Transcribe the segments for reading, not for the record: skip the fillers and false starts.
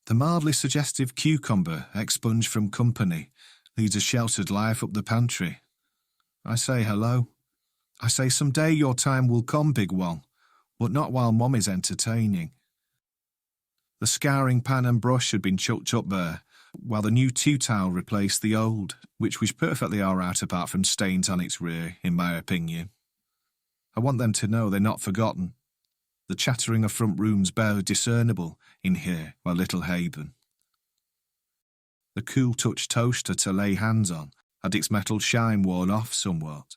The mildly suggestive cucumber, expunged from company, leads a sheltered life up the pantry. I say hello. I say someday your time will come, big one, but not while Mum is entertaining. The scouring pan and brush had been chucked up there, while the new two-towel replaced the old, which was perfectly all right apart from stains on its rear, in my opinion. I want them to know they're not forgotten. The chattering of front rooms barely discernible in here, my little haven. The cool touch toaster to lay hands on had its metal shine worn off somewhat.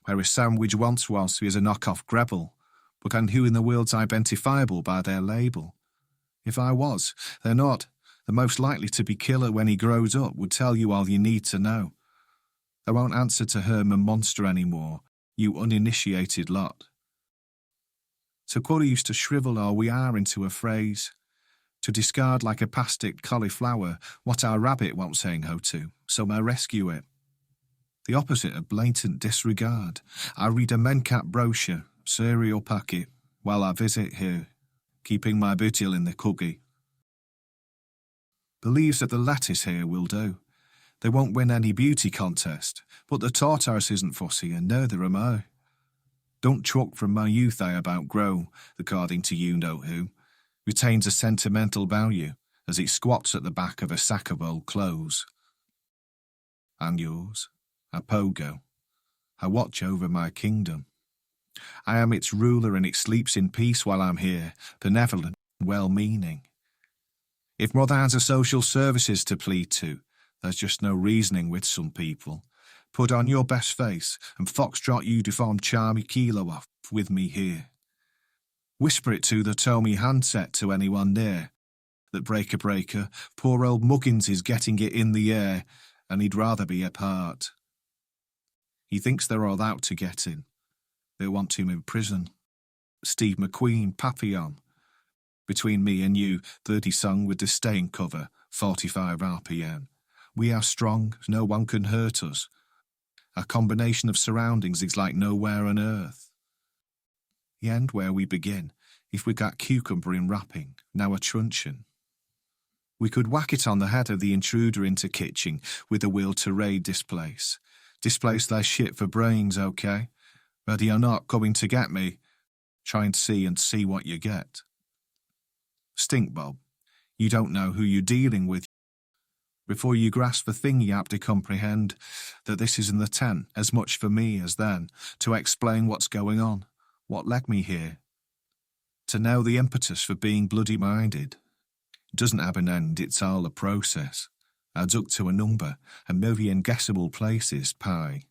Where a sandwich once was is a knock-off Grebel, but and who in the world's identifiable by their label? If I was, they're not. The most likely to be killer when he grows up would tell you all you need to know. I won't answer to Herman Monster anymore, you uninitiated lot. So Quilly used to shrivel our we are into a phrase, to discard like a plastic cauliflower what our rabbit won't saying ho to, so I rescue it. The opposite of blatant disregard. I read a Mencat brochure, cereal packet, while I visit here, keeping my bootil in the cuggy. Believes that the lettuce here will do. They won't win any beauty contest, but the tortoise isn't fussy and neither am I. Don't chuck from my youth I about grow, according to you-know-who, retains a sentimental value as it squats at the back of a sack of old clothes. And yours, a pogo. I watch over my kingdom. I am its ruler and it sleeps in peace while I'm here, benevolent, well-meaning. If Mother has a social services to plead to, there's just no reasoning with some people. Put on your best face and foxtrot you deformed charmy kilo off with me here. Whisper it to the Tommy handset to anyone near. That breaker, poor old Muggins is getting it in the air, and he'd rather be apart. He thinks they're all out to get him. They want him in prison. Steve McQueen, Papillon. Between me and you, 30 song with the stain cover, 45 RPM. We are strong, no one can hurt us. Our combination of surroundings is like nowhere on earth. The end where we begin, if we got cucumber in wrapping, now a truncheon. We could whack it on the head of the intruder into kitchen with a will to raid this place. Displace their shit for brains, okay? Ready or not, coming to get me. Try and see what you get. Stink Bob, you don't know who you're dealing with. Before you grasp the thing you have to comprehend that this is in the tent as much for me as then to explain what's going on, what led me here. To know the impetus for being bloody-minded. It doesn't have an end, it's all a process. Adds up to a number, a million guessable places, pi,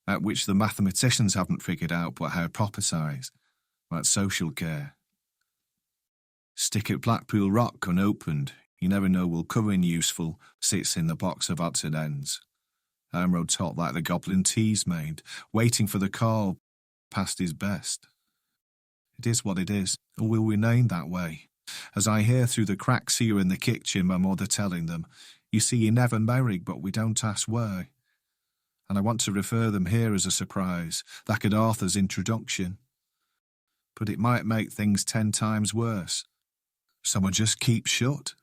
at which the mathematicians haven't figured out but hypothesize, like social care. Stick at Blackpool Rock unopened, you never know will come in useful, sits in the box of odds and ends. Amro talked like the goblin tease made, waiting for the call, past his best. It is what it is, and will remain that way. As I hear through the cracks here in the kitchen my mother telling them, you see you never married but we don't ask why. And I want to refer them here as a surprise, like an author's introduction. But it might make things 10 times worse. So I just keep shut.